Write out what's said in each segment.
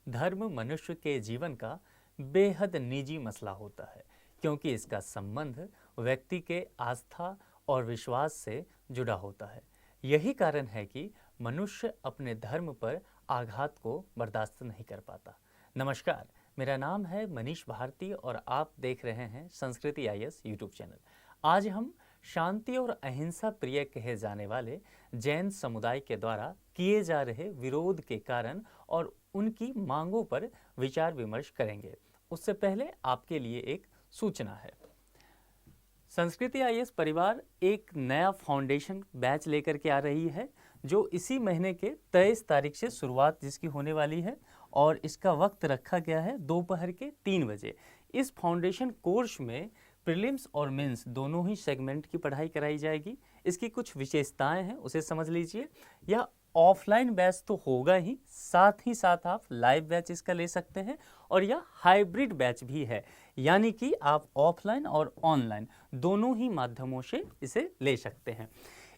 धर्म मनुष्य के जीवन का बेहद निजी मसला होता है, क्योंकि इसका संबंध व्यक्ति के आस्था और विश्वास से जुड़ा होता है। यही कारण है कि मनुष्य अपने धर्म पर आघात को बर्दाश्त नहीं कर पाता। नमस्कार, मेरा नाम है मनीष भारती और आप देख रहे हैं संस्कृति IAS यूट्यूब चैनल। आज हम शांति और अहिंसा प्रिय कहे जाने वाले जैन समुदाय के द्वारा किए जा रहे विरोध के कारण और उनकी मांगों पर विचार विमर्श करेंगे। उससे पहले आपके लिए एक सूचना है। संस्कृति IAS परिवार एक नया फाउंडेशन बैच लेकर के आ रही है, जो इसी महीने के 23 तारीख से शुरुआत जिसकी होने वाली है और इसका वक्त रखा गया है दोपहर के 3 बजे। इस फाउंडेशन कोर्स में प्रीलिम्स और मेंस दोनों ही सेगमेंट की पढ़ाई कराई जाएगी। इसकी कुछ विशेषताएं हैं, उसे समझ लीजिए। यह ऑफलाइन बैच तो होगा ही, साथ ही साथ आप लाइव बैच इसका ले सकते हैं और यह हाइब्रिड बैच भी है, यानी कि आप ऑफलाइन और ऑनलाइन दोनों ही माध्यमों से इसे ले सकते हैं।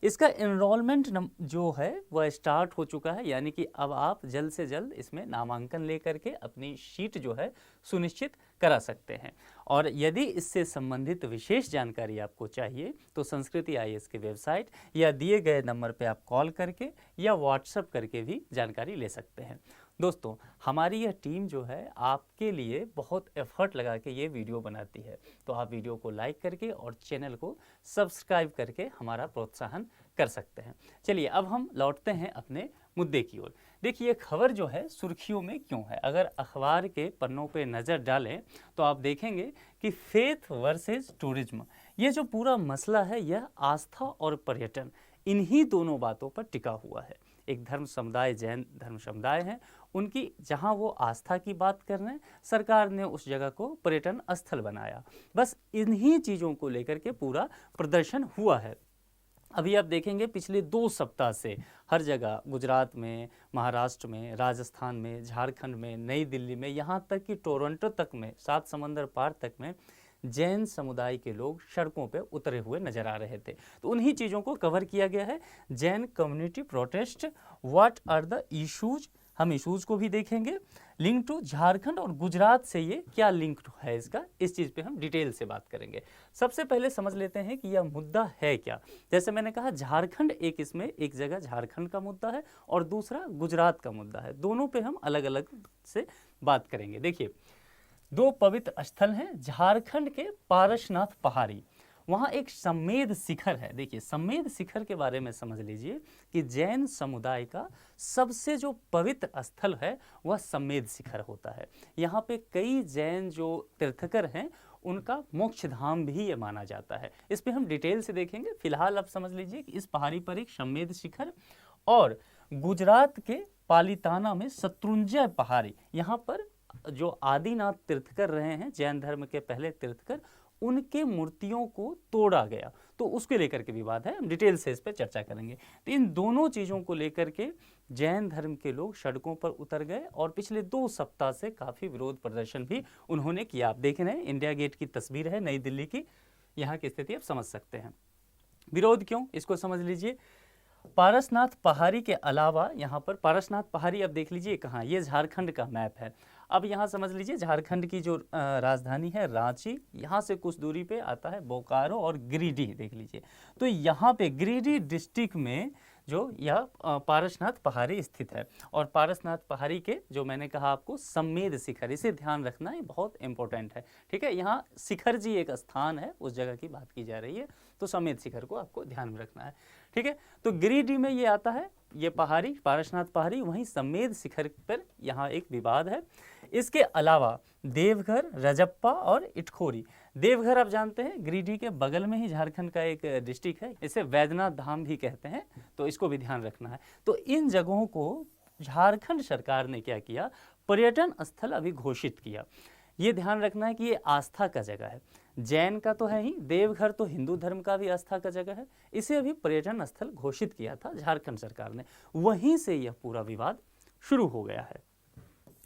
इसका एनरोलमेंट जो है वह स्टार्ट हो चुका है, यानी कि अब आप जल्द से जल्द इसमें नामांकन लेकर के अपनी सीट जो है सुनिश्चित करा सकते हैं। और यदि इससे संबंधित विशेष जानकारी आपको चाहिए तो संस्कृति IAS के वेबसाइट या दिए गए नंबर पर आप कॉल करके या व्हाट्सएप करके भी जानकारी ले सकते हैं। दोस्तों, हमारी यह टीम जो है आपके लिए बहुत एफर्ट लगा के ये वीडियो बनाती है, तो आप वीडियो को लाइक करके और चैनल को सब्सक्राइब करके हमारा प्रोत्साहन कर सकते हैं। चलिए अब हम लौटते हैं अपने मुद्दे की ओर। देखिए, खबर जो है सुर्खियों में क्यों है। अगर अखबार के पन्नों पे नज़र डालें तो आप देखेंगे कि फेथ वर्सेस टूरिज्म, ये जो पूरा मसला है यह आस्था और पर्यटन, इन्हीं दोनों बातों पर टिका हुआ है। एक धर्म समुदाय जैन धर्म समुदाय है, उनकी जहां वो आस्था की बात कर रहे हैं, सरकार ने उस जगह को पर्यटन स्थल बनाया। बस इन्हीं चीज़ों को लेकर के पूरा प्रदर्शन हुआ है। अभी आप देखेंगे पिछले 2 सप्ताह से हर जगह, गुजरात में, महाराष्ट्र में, राजस्थान में, झारखंड में, नई दिल्ली में, यहाँ तक कि टोरंटो तक में, 7 समंदर पार तक में जैन समुदाय के लोग सड़कों पे उतरे हुए नजर आ रहे थे। तो उन्हीं चीज़ों को कवर किया गया है। Jain community protest, what are the issues, हम इश्यूज को भी देखेंगे। लिंक टू झारखंड और गुजरात से ये क्या लिंक है इसका, इस चीज़ पे हम डिटेल से बात करेंगे। सबसे पहले समझ लेते हैं कि यह मुद्दा है क्या। जैसे मैंने कहा, झारखंड इसमें एक जगह झारखंड का मुद्दा है और दूसरा गुजरात का मुद्दा है। दोनों पे हम अलग अलग से बात करेंगे। देखिए, 2 पवित्र स्थल हैं। झारखंड के पारसनाथ पहाड़ी, वहाँ एक सम्मेद शिखर है। देखिए, सम्मेद शिखर के बारे में समझ लीजिए कि जैन समुदाय का सबसे जो पवित्र स्थल है वह सम्मेद शिखर होता है। यहाँ पे कई जैन जो तीर्थकर हैं उनका मोक्ष धाम भी ये माना जाता है। इस पे हम डिटेल से देखेंगे। फिलहाल आप समझ लीजिए कि इस पहाड़ी पर एक सम्मेद शिखर, और गुजरात के पालिताना में शत्रुंजय पहाड़ी, यहाँ पर जो आदिनाथ तीर्थकर रहे हैं, जैन धर्म के पहले तीर्थकर, उनके मूर्तियों को तोड़ा गया, तो उसके लेकर के विवाद है। हम डिटेल से इस पर चर्चा करेंगे। तो इन दोनों चीज़ों को लेकर के जैन धर्म के लोग सड़कों पर उतर गए और पिछले 2 सप्ताह से काफ़ी विरोध प्रदर्शन भी उन्होंने किया। आप देख रहे हैं, इंडिया गेट की तस्वीर है नई दिल्ली की, यहाँ की स्थिति आप समझ सकते हैं। विरोध क्यों, इसको समझ लीजिए। पारसनाथ पहाड़ी के अलावा यहाँ पर पारसनाथ पहाड़ी, अब देख लीजिए कहाँ, ये झारखंड का मैप है। अब यहाँ समझ लीजिए झारखंड की जो राजधानी है रांची, यहाँ से कुछ दूरी पे आता है बोकारो और गिरिडीह, देख लीजिए। तो यहाँ पे गिरिडीह डिस्ट्रिक्ट में जो यह पारसनाथ पहाड़ी स्थित है। और पारसनाथ पहाड़ी के जो मैंने कहा आपको सम्मेद शिखर, इसे ध्यान रखना है, बहुत इंपॉर्टेंट है। ठीक है, यहाँ शिखर जी एक स्थान है, उस जगह की बात की जा रही है, तो सम्मेद शिखर को आपको ध्यान में रखना है। ठीक है, तो गिरिडीह में ये आता है, ये पहाड़ी पारसनाथ पहाड़ी, वहीं सम्मेद शिखर पर यहाँ एक विवाद है। इसके अलावा देवघर, रजप्पा और इटखोरी। देवघर आप जानते हैं गिरिडीह के बगल में ही झारखंड का एक डिस्ट्रिक्ट है, इसे वैद्यनाथ धाम भी कहते हैं, तो इसको भी ध्यान रखना है। तो इन जगहों को झारखंड सरकार ने क्या किया, पर्यटन स्थल अभी घोषित किया। ये ध्यान रखना है कि ये आस्था का जगह है, जैन का तो है ही, देवघर तो हिंदू धर्म का भी आस्था का जगह है, इसे अभी पर्यटन स्थल घोषित किया था झारखंड सरकार ने। वहीं से यह पूरा विवाद शुरू हो गया है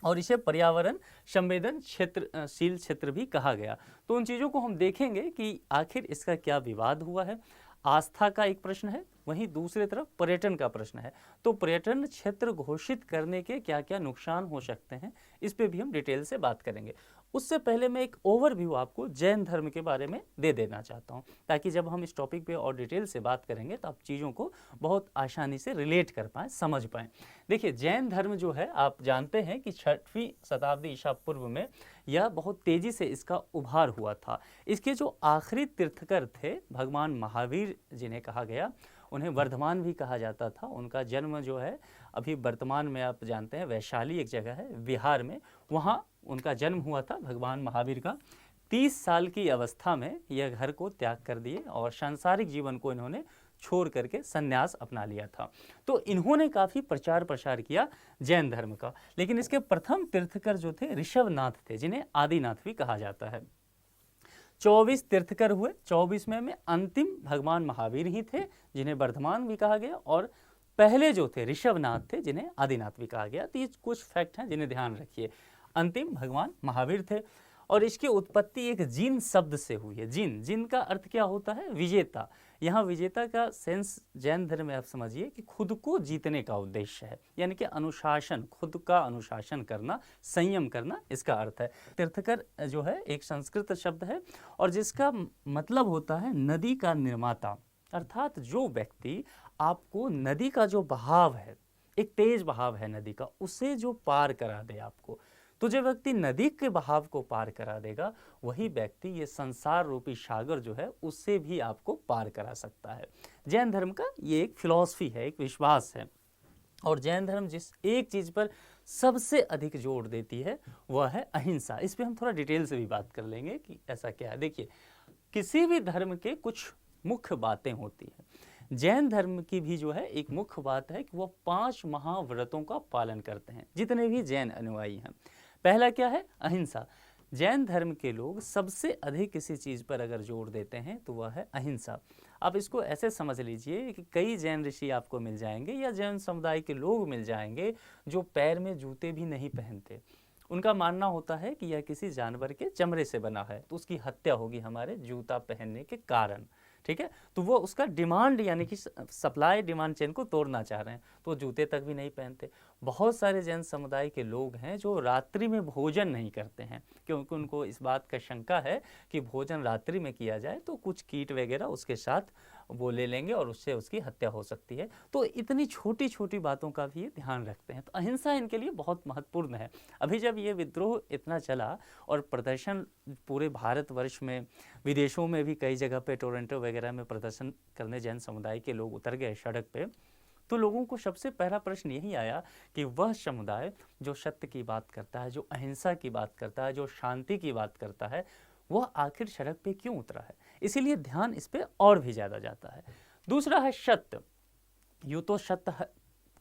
और इसे पर्यावरण संवेदनशील क्षेत्र भी कहा गया। तो उन चीज़ों को हम देखेंगे कि आखिर इसका क्या विवाद हुआ है। आस्था का एक प्रश्न है, वहीं दूसरी तरफ पर्यटन का प्रश्न है। तो पर्यटन क्षेत्र घोषित करने के क्या क्या नुकसान हो सकते हैं, इस पे भी हम डिटेल से बात करेंगे। उससे पहले मैं एक ओवरव्यू आपको जैन धर्म के बारे में दे देना चाहता हूँ, ताकि जब हम इस टॉपिक पे और डिटेल से बात करेंगे तो आप चीज़ों को बहुत आसानी से रिलेट कर पाएँ, समझ पाएँ। देखिए, जैन धर्म जो है, आप जानते हैं कि 6वीं शताब्दी ईसा पूर्व में यह बहुत तेज़ी से इसका उभार हुआ था। इसके जो आखिरी तीर्थकर थे भगवान महावीर, जिन्हें कहा गया, उन्हें वर्धमान भी कहा जाता था। उनका जन्म जो है अभी वर्तमान में आप जानते हैं वैशाली एक जगह है बिहार में, वहाँ उनका जन्म हुआ था भगवान महावीर का। 30 साल की अवस्था में यह घर को त्याग कर दिए और सांसारिक जीवन को इन्होंने छोड़ करके संन्यास अपना लिया था। तो इन्होंने काफ़ी प्रचार प्रसार किया जैन धर्म का। लेकिन इसके प्रथम तीर्थकर जो थे ऋषभनाथ थे, जिन्हें आदिनाथ भी कहा जाता है। 24 तीर्थकर हुए, 24वें में अंतिम भगवान महावीर ही थे, जिन्हें वर्धमान भी कहा गया, और पहले जो थे ऋषभनाथ थे, जिन्हें आदिनाथ भी कहा गया। तो ये कुछ फैक्ट हैं जिन्हें ध्यान रखिए। अंतिम भगवान महावीर थे और इसकी उत्पत्ति एक जिन शब्द से हुई है। जिन, जिन का अर्थ क्या होता है? विजेता। यहाँ विजेता का सेंस जैन धर्म में आप समझिए कि खुद को जीतने का उद्देश्य है, यानी कि अनुशासन, खुद का अनुशासन करना, संयम करना, इसका अर्थ है। तीर्थकर जो है एक संस्कृत शब्द है और जिसका मतलब होता है नदी का निर्माता, अर्थात जो व्यक्ति आपको नदी का जो बहाव है, एक तेज बहाव है नदी का, उसे जो पार करा दे आपको, तो जो व्यक्ति नदी के बहाव को पार करा देगा, वही व्यक्ति ये संसार रूपी सागर जो है उससे भी आपको पार करा सकता है। जैन धर्म का ये एक फिलॉसफी है, एक विश्वास है। और जैन धर्म जिस एक चीज़ पर सबसे अधिक जोर देती है वह है अहिंसा। इस पर हम थोड़ा डिटेल से भी बात कर लेंगे कि ऐसा क्या है। देखिए, किसी भी धर्म के कुछ मुख्य बातें होती हैं। जैन धर्म की भी जो है एक मुख्य बात है कि वह 5 महाव्रतों का पालन करते हैं, जितने भी जैन अनुयायी हैं। पहला क्या है? अहिंसा। जैन धर्म के लोग सबसे अधिक किसी चीज़ पर अगर जोर देते हैं तो वह है अहिंसा। आप इसको ऐसे समझ लीजिए कि कई जैन ऋषि आपको मिल जाएंगे या जैन समुदाय के लोग मिल जाएंगे जो पैर में जूते भी नहीं पहनते। उनका मानना होता है कि यह किसी जानवर के चमड़े से बना है, तो उसकी हत्या होगी हमारे जूता पहनने के कारण। ठीक है, तो वो उसका डिमांड यानी कि सप्लाई डिमांड चेन को तोड़ना चाह रहे हैं, तो जूते तक भी नहीं पहनते। बहुत सारे जैन समुदाय के लोग हैं जो रात्रि में भोजन नहीं करते हैं, क्योंकि उनको इस बात का शंका है कि भोजन रात्रि में किया जाए तो कुछ कीट वगैरह उसके साथ वो ले लेंगे और उससे उसकी हत्या हो सकती है। तो इतनी छोटी छोटी बातों का भी ये ध्यान रखते हैं। तो अहिंसा इनके लिए बहुत महत्वपूर्ण है। अभी जब ये विद्रोह इतना चला और प्रदर्शन पूरे भारतवर्ष में, विदेशों में भी कई जगह पे, टोरंटो वगैरह में प्रदर्शन करने जैन समुदाय के लोग उतर गए सड़क पे, तो लोगों को सबसे पहला प्रश्न यही आया कि वह समुदाय जो सत्य की बात करता है, जो अहिंसा की बात करता है, जो शांति की बात करता है, वह आखिर सड़क पे क्यों उतरा है। इसीलिए ध्यान इस पे और भी ज़्यादा जाता है। दूसरा है सत्य। यूँ तो सत्य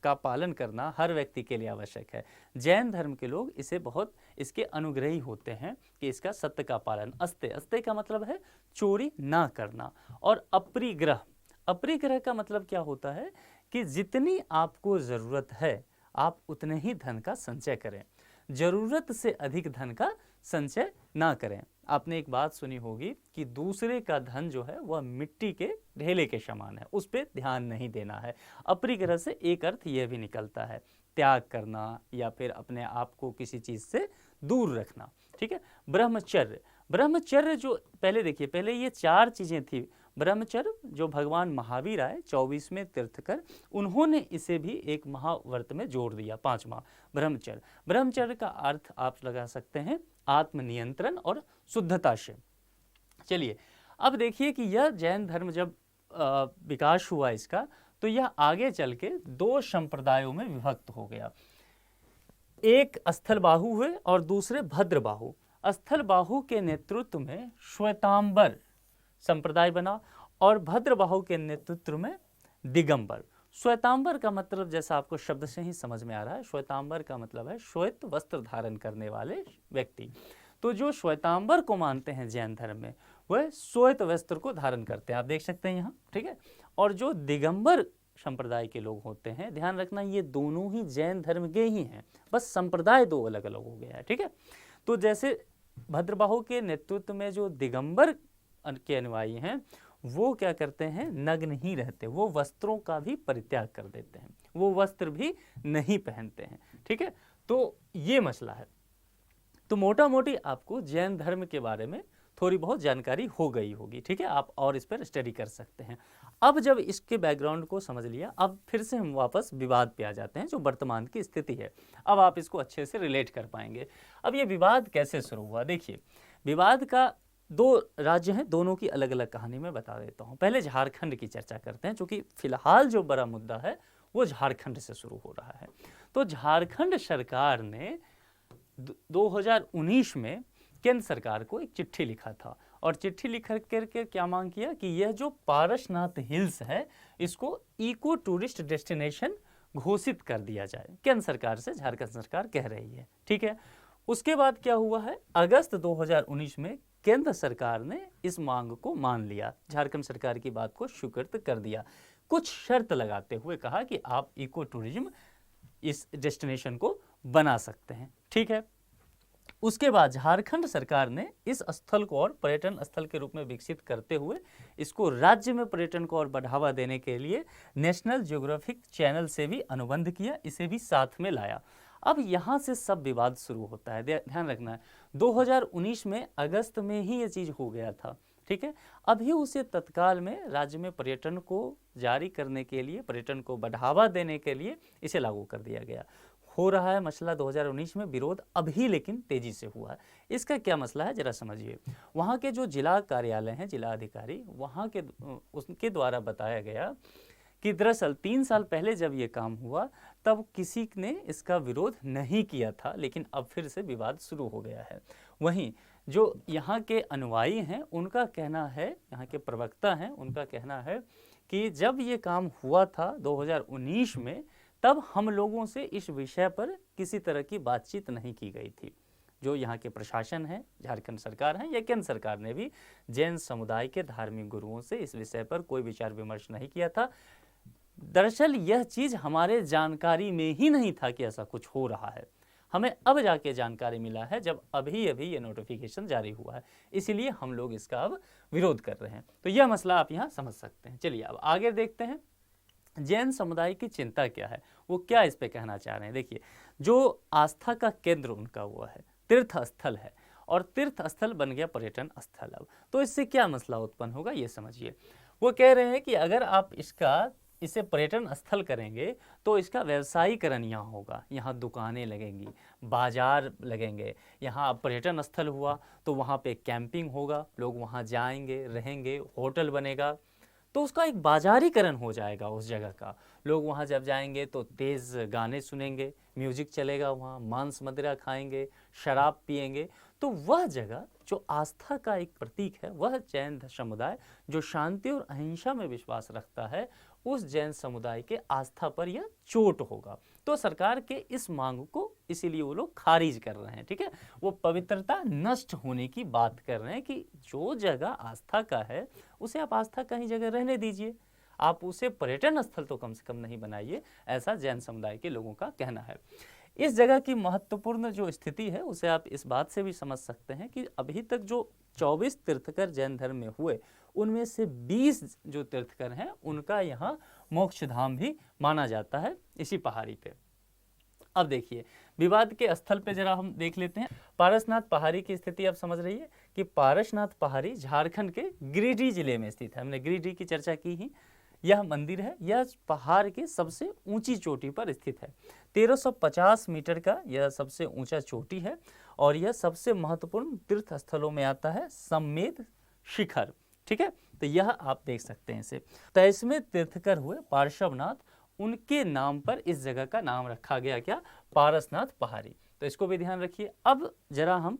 का पालन करना हर व्यक्ति के लिए आवश्यक है। जैन धर्म के लोग इसे बहुत इसके अनुग्रही होते हैं कि इसका सत्य का पालन। अस्ते, अस्ते का मतलब है चोरी ना करना। और अपरिग्रह, अपरिग्रह का मतलब क्या होता है कि जितनी आपको ज़रूरत है आप उतने ही धन का संचय करें, ज़रूरत से अधिक धन का संचय ना करें। आपने एक बात सुनी होगी कि दूसरे का धन जो है वह मिट्टी के ढेले के समान है, उस पर ध्यान नहीं देना है। अपरिग्रह से एक अर्थ यह भी निकलता है त्याग करना या फिर अपने आप को किसी चीज़ से दूर रखना। ठीक है। ब्रह्मचर्य, ब्रह्मचर्य जो पहले देखिए, पहले ये 4 चीज़ें थी। ब्रह्मचर्य जो भगवान महावीर आए 24वें तीर्थकर, उन्होंने इसे भी एक महाव्रत में जोड़ दिया, 5वां ब्रह्मचर्य। ब्रह्मचर्य का अर्थ आप लगा सकते हैं आत्मनियंत्रण और शुद्धता से। चलिए अब देखिए कि यह जैन धर्म जब विकास हुआ इसका, तो यह आगे चल के 2 संप्रदायों में विभक्त हो गया। एक स्थलबाहु हुए और दूसरे भद्रबाहु। स्थलबाहु के नेतृत्व में श्वेतांबर संप्रदाय बना और भद्रबाहु के नेतृत्व में दिगंबर। श्वेतांबर का मतलब जैसा आपको शब्द से ही समझ में आ रहा है, श्वेतांबर का मतलब है श्वेत वस्त्र धारण करने वाले व्यक्ति। तो जो श्वेतांबर को मानते हैं जैन धर्म में, वह श्वेत वस्त्र को धारण करते हैं, आप देख सकते हैं यहाँ। ठीक है। और जो दिगंबर संप्रदाय के लोग होते हैं, ध्यान रखना ये दोनों ही जैन धर्म के ही हैं, बस संप्रदाय 2 अलग अलग हो गया है। ठीक है। तो जैसे भद्रबाहु के नेतृत्व में जो दिगंबर के अनुयायी हैं, वो क्या करते हैं, नग्न ही रहते, वो वस्त्रों का भी परित्याग कर देते हैं, वो वस्त्र भी नहीं पहनते हैं। ठीक है, तो ये मसला है। तो मोटा मोटी आपको जैन धर्म के बारे में थोड़ी बहुत जानकारी हो गई होगी। ठीक है, आप और इस पर स्टडी कर सकते हैं। अब जब इसके बैकग्राउंड को समझ लिया, अब फिर से हम वापस विवाद पे आ जाते हैं जो वर्तमान की स्थिति है। अब आप इसको अच्छे से रिलेट कर पाएंगे। अब ये विवाद कैसे शुरू हुआ, देखिए विवाद का दो राज्य हैं, दोनों की अलग अलग कहानी मैं बता देता हूँ। पहले झारखंड की चर्चा करते हैं, क्योंकि फिलहाल जो बड़ा मुद्दा है वो झारखंड से शुरू हो रहा है। तो झारखंड सरकार ने 2019 में केंद्र सरकार को एक चिट्ठी लिखा था, और चिट्ठी लिख करके क्या मांग किया कि यह जो पारसनाथ हिल्स है इसको इको टूरिस्ट डेस्टिनेशन घोषित कर दिया जाए। केंद्र सरकार से झारखंड सरकार कह रही है। ठीक है, उसके बाद क्या हुआ है, अगस्त 2019 में केंद्र सरकार ने इस मांग को मान लिया, झारखंड सरकार की बात को स्वीकृत कर दिया, कुछ शर्त लगाते हुए कहा कि आप इको टूरिज्म इस डेस्टिनेशन को बना सकते हैं। ठीक है, उसके बाद झारखंड सरकार ने इस स्थल को और पर्यटन स्थल के रूप में विकसित करते हुए इसको राज्य में पर्यटन को और बढ़ावा देने के लिए नेशनल ज्योग्राफिक चैनल से भी अनुबंध किया, इसे भी साथ में लाया। अब यहाँ से सब विवाद शुरू होता है, ध्यान रखना है 2019 में अगस्त में ही ये चीज़ हो गया था। ठीक है, अभी उसे तत्काल में राज्य में पर्यटन को जारी करने के लिए, पर्यटन को बढ़ावा देने के लिए इसे लागू कर दिया गया। हो रहा है मसला 2019 में, विरोध अभी लेकिन तेजी से हुआ है। इसका क्या मसला है जरा समझिए। वहाँ के जो जिला कार्यालय हैं, जिला अधिकारी, वहाँ के उसके द्वारा बताया गया कि दरअसल 3 साल पहले जब ये काम हुआ तब किसी ने इसका विरोध नहीं किया था, लेकिन अब फिर से विवाद शुरू हो गया है। वहीं जो यहाँ के अनुयायी हैं उनका कहना है, यहाँ के प्रवक्ता हैं उनका कहना है कि जब ये काम हुआ था 2019 में, तब हम लोगों से इस विषय पर किसी तरह की बातचीत नहीं की गई थी। जो यहाँ के प्रशासन है, झारखंड सरकार है या केंद्र सरकार ने भी जैन समुदाय के धार्मिक गुरुओं से इस विषय पर कोई विचार विमर्श नहीं किया था। दरअसल यह चीज़ हमारे जानकारी में ही नहीं था कि ऐसा कुछ हो रहा है, हमें अब जाके जानकारी मिला है जब अभी अभी ये नोटिफिकेशन जारी हुआ है, इसीलिए हम लोग इसका अब विरोध कर रहे हैं। तो यह मसला आप यहाँ समझ सकते हैं। चलिए अब आगे देखते हैं जैन समुदाय की चिंता क्या है, वो क्या इस पे कहना चाह रहे हैं। देखिए, जो आस्था का केंद्र उनका वो है, तीर्थ स्थल है, और तीर्थ स्थल बन गया पर्यटन स्थल। अब तो इससे क्या मसला उत्पन्न होगा ये समझिए। वो कह रहे हैं कि अगर आप इसे पर्यटन स्थल करेंगे तो इसका व्यवसायीकरण यहाँ होगा, यहाँ दुकानें लगेंगी, बाजार लगेंगे। यहाँ पर्यटन स्थल हुआ तो वहाँ पे कैंपिंग होगा, लोग वहाँ जाएंगे, रहेंगे, होटल बनेगा, तो उसका एक बाजारीकरण हो जाएगा उस जगह का। लोग वहाँ जब जाएंगे तो तेज़ गाने सुनेंगे, म्यूजिक चलेगा, वहाँ मांस मदिरा खाएंगे, शराब पिएंगे। तो वह जगह जो आस्था का एक प्रतीक है, वह जैन समुदाय जो शांति और अहिंसा में विश्वास रखता है, उस जैन समुदाय के आस्था पर यह चोट होगा। तो सरकार के इस मांग को इसीलिए वो लोग खारिज कर रहे हैं। ठीक है, वो पवित्रता नष्ट होने की बात कर रहे हैं कि जो जगह आस्था का है उसे आप आस्था का ही जगह रहने दीजिए, आप उसे पर्यटन स्थल तो कम से कम नहीं बनाइए, ऐसा जैन समुदाय के लोगों का कहना है। इस जगह की महत्वपूर्ण जो स्थिति है उसे आप इस बात से भी समझ सकते हैं कि अभी तक जो 24 तीर्थकर जैन धर्म में हुए, उनमें से 20 जो तीर्थकर हैं उनका यहाँ मोक्ष धाम भी माना जाता है इसी पहाड़ी पे। अब देखिए विवाद के स्थल पे जरा हम देख लेते हैं। पारसनाथ पहाड़ी की स्थिति आप समझ रही है कि पारसनाथ पहाड़ी झारखंड के गिरिडीह जिले में स्थित है। हमने गिरिडीह की चर्चा की ही। यह मंदिर है, यह पहाड़ की सबसे ऊंची चोटी पर स्थित है। 1350 मीटर का यह सबसे ऊंचा चोटी है और यह सबसे महत्वपूर्ण तीर्थ स्थलों में आता है, सम्मेद शिखर। ठीक है, तो यह आप देख सकते हैं इसे। 23वें तीर्थकर हुए पार्श्वनाथ, उनके नाम पर इस जगह का नाम रखा गया क्या, पारसनाथ पहाड़ी। तो इसको भी ध्यान रखिए। अब जरा हम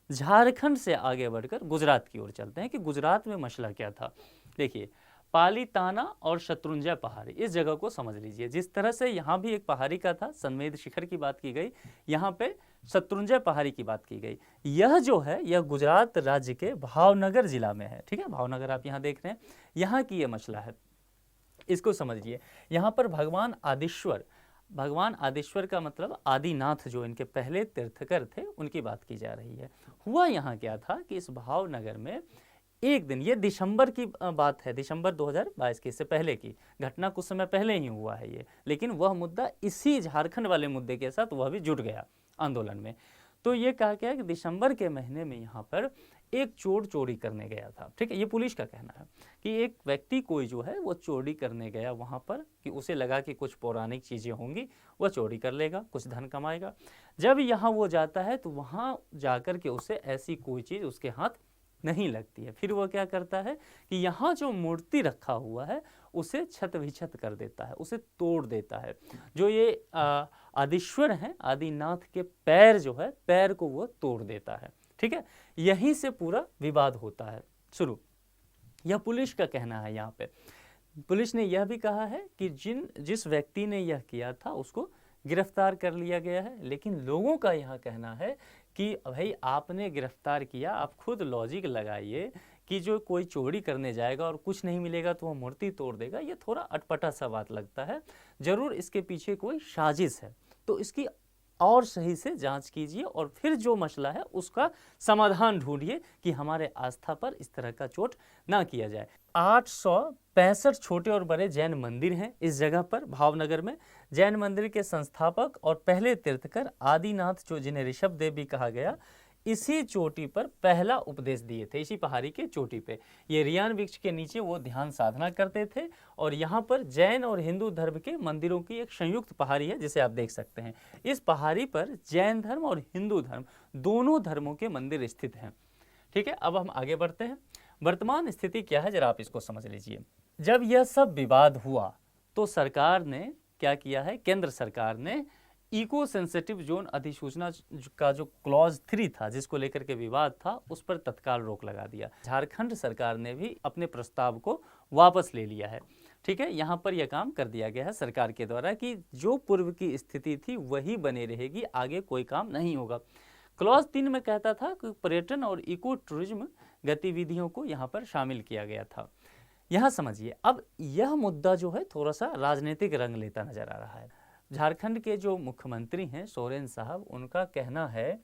झारखंड से आगे बढ़कर गुजरात की ओर चलते हैं कि गुजरात में मसला क्या था। देखिए पालीताना और शत्रुंजय पहाड़ी, इस जगह को समझ लीजिए। जिस तरह से यहाँ भी एक पहाड़ी का था, सनमेद शिखर की बात की गई, यहाँ पे शत्रुंजय पहाड़ी की बात की गई। यह जो है यह गुजरात राज्य के भावनगर जिला में है। ठीक है, भावनगर आप यहाँ देख रहे हैं, यहाँ की ये मसला है, इसको समझिए। यहाँ पर भगवान आदिश्वर का मतलब आदिनाथ, जो इनके पहले तीर्थकर थे, उनकी बात की जा रही है। हुआ यहाँ क्या था कि इस भावनगर में एक दिन, ये दिसंबर की बात है, दिसंबर 2022 की, इससे पहले की घटना, कुछ समय पहले ही हुआ है ये, लेकिन वह मुद्दा इसी झारखंड वाले मुद्दे के साथ वह भी जुड़ गया आंदोलन में। तो ये कहा गया कि दिसंबर के महीने में यहाँ पर एक चोर चोरी करने गया था, ठीक है, ये पुलिस का कहना है कि एक व्यक्ति कोई जो है वो चोरी करने गया वहाँ पर, कि उसे लगा कि कुछ पौराणिक चीज़ें होंगी, वह चोरी कर लेगा, कुछ धन कमाएगा। जब यहाँ वो जाता है तो वहाँ जाकर के उसे ऐसी कोई चीज़ उसके हाथ नहीं लगती है। फिर वह क्या करता है कि यहाँ जो मूर्ति रखा हुआ है उसे छत विछत कर देता है, उसे तोड़ देता है। जो ये आदिश्वर हैं, आदिनाथ के पैर जो है, पैर को वो तोड़ देता है, ठीक है। यहीं से पूरा विवाद होता है शुरू। यह पुलिस का कहना है। यहाँ पे पुलिस ने यह भी कहा है कि जिस व्यक्ति ने यह किया था उसको गिरफ्तार कर लिया गया है, लेकिन लोगों का यह कहना है कि भाई आपने गिरफ्तार किया, आप खुद लॉजिक लगाइए कि जो कोई चोरी करने जाएगा और कुछ नहीं मिलेगा तो वह मूर्ति तोड़ देगा, ये थोड़ा अटपटा सा बात लगता है, जरूर इसके पीछे कोई साजिश है। तो इसकी और सही से जांच कीजिए और फिर जो मसला है उसका समाधान ढूंढिए कि हमारे आस्था पर इस तरह का चोट ना किया जाए। 865 छोटे और बड़े जैन मंदिर हैं इस जगह पर, भावनगर में। जैन मंदिर के संस्थापक और पहले तीर्थकर आदिनाथ, जो जिन्हें ऋषभ देव भी कहा गया, इसी चोटी पर पहला उपदेश दिए थे, इसी पहाड़ी के चोटी पे। ये रियान वृक्ष के नीचे वो ध्यान साधना करते थे और यहाँ पर जैन और हिंदू धर्म के मंदिरों की एक संयुक्त पहाड़ी है, जिसे आप देख सकते हैं। इस पहाड़ी पर जैन धर्म और हिंदू धर्म, दोनों धर्मों के मंदिर स्थित हैं, ठीक है। अब हम आगे बढ़ते हैं। वर्तमान स्थिति क्या है, जरा आप इसको समझ लीजिए। जब यह सब विवाद हुआ तो सरकार ने क्या किया है, केंद्र सरकार ने इको सेंसिटिव जोन अधिसूचना का जो क्लॉज 3 था, जिसको लेकर के विवाद था, उस पर तत्काल रोक लगा दिया। झारखंड सरकार ने भी अपने प्रस्ताव को वापस ले लिया है, ठीक है। यहाँ पर यह काम कर दिया गया है सरकार के द्वारा कि जो पूर्व की स्थिति थी वही बनी रहेगी, आगे कोई काम नहीं होगा। क्लॉज 3 में कहता था कि पर्यटन और इको टूरिज्म गतिविधियों को यहाँ पर शामिल किया गया था। यहाँ समझिए, अब यह मुद्दा जो है थोड़ा सा राजनीतिक रंग लेता नजर आ रहा है। झारखंड के जो मुख्यमंत्री हैं सोरेन साहब, उनका कहना है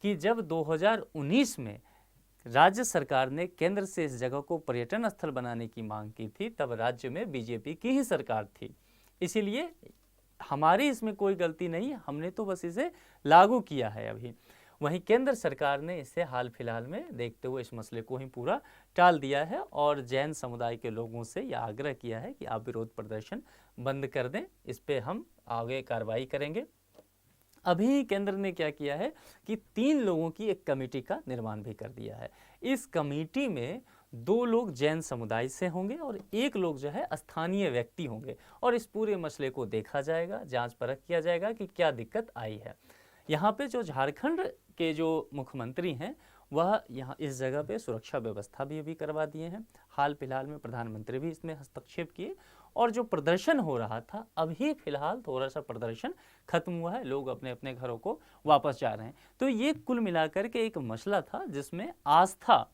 कि जब 2019 में राज्य सरकार ने केंद्र से इस जगह को पर्यटन स्थल बनाने की मांग की थी, तब राज्य में बीजेपी की ही सरकार थी, इसीलिए हमारी इसमें कोई गलती नहीं है, हमने तो बस इसे लागू किया है अभी। वहीं केंद्र सरकार ने इसे हाल फिलहाल में देखते हुए इस मसले को ही पूरा टाल दिया है और जैन समुदाय के लोगों से यह आग्रह किया है कि आप विरोध प्रदर्शन बंद कर दें, इस पे हम आगे कार्रवाई करेंगे। अभी केंद्र ने क्या किया है कि 3 लोगों की एक कमेटी का निर्माण भी कर दिया है। इस कमेटी में 2 लोग जैन समुदाय से होंगे और 1 लोग जो है स्थानीय व्यक्ति होंगे और इस पूरे मसले को देखा जाएगा, जांच परख किया जाएगा कि क्या दिक्कत आई है। यहाँ पे जो झारखंड के जो मुख्यमंत्री हैं वह यहाँ इस जगह पे सुरक्षा व्यवस्था भी अभी करवा दिए हैं। हाल फिलहाल में प्रधानमंत्री भी इसमें हस्तक्षेप किए और जो प्रदर्शन हो रहा था, अभी फिलहाल थोड़ा सा प्रदर्शन खत्म हुआ है, लोग अपने अपने घरों को वापस जा रहे हैं। तो ये कुल मिलाकर के एक मसला था जिसमें आस्था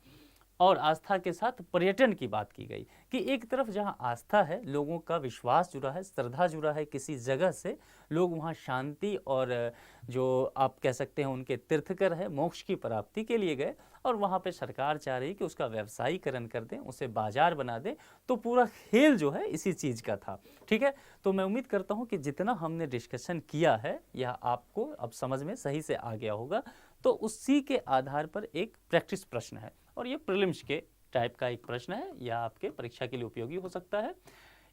और आस्था के साथ पर्यटन की बात की गई कि एक तरफ जहां आस्था है, लोगों का विश्वास जुड़ा है, श्रद्धा जुड़ा है किसी जगह से, लोग वहां शांति और जो आप कह सकते हैं उनके तीर्थकर है, मोक्ष की प्राप्ति के लिए गए और वहां पे सरकार चाह रही कि उसका व्यवसायीकरण कर दें, उसे बाजार बना दें। तो पूरा खेल जो है इसी चीज़ का था, ठीक है। तो मैं उम्मीद करता हूँ कि जितना हमने डिस्कशन किया है यह आपको अब समझ में सही से आ गया होगा। तो उसी के आधार पर एक प्रैक्टिस प्रश्न है और ये प्रीलिम्स के टाइप का एक प्रश्न है, या आपके परीक्षा के लिए उपयोगी हो सकता है।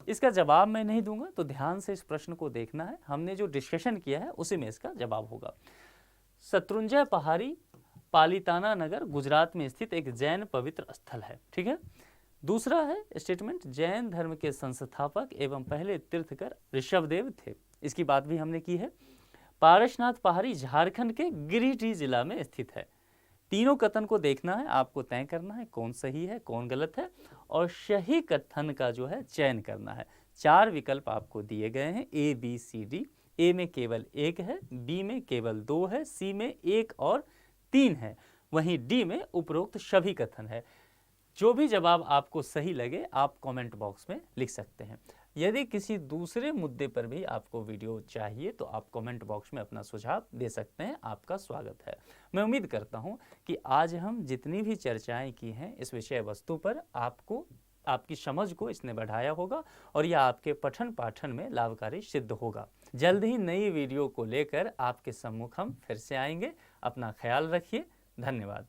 इसका जवाब मैं नहीं दूंगा, तो ध्यान से इस प्रश्न को देखना है। हमने जो डिस्कशन किया है उसी में इसका जवाब होगा। शत्रुंजय पहाड़ी पालिताना नगर गुजरात में स्थित एक जैन पवित्र स्थल है, ठीक है। दूसरा है स्टेटमेंट, जैन धर्म के संस्थापक एवं पहले तीर्थकर ऋषभदेव थे, इसकी बात भी हमने की है। पारसनाथ पहाड़ी झारखंड के गिरिडीह जिला में स्थित है। तीनों कथन को देखना है, आपको तय करना है कौन सही है कौन गलत है और सही कथन का जो है चयन करना है। 4 विकल्प आपको दिए गए हैं, A, B, C, D। ए में केवल 1 है, बी में केवल 2 है, सी में 1 और 3 है, वहीं डी में उपरोक्त सभी कथन है। जो भी जवाब आपको सही लगे आप कमेंट बॉक्स में लिख सकते हैं। यदि किसी दूसरे मुद्दे पर भी आपको वीडियो चाहिए तो आप कमेंट बॉक्स में अपना सुझाव दे सकते हैं, आपका स्वागत है। मैं उम्मीद करता हूं कि आज हम जितनी भी चर्चाएं की हैं इस विषय वस्तु पर आपको आपकी समझ को इसने बढ़ाया होगा और यह आपके पठन पाठन में लाभकारी सिद्ध होगा। जल्द ही नई वीडियो को लेकर आपके सम्मुख हम फिर से आएंगे। अपना ख्याल रखिए। धन्यवाद।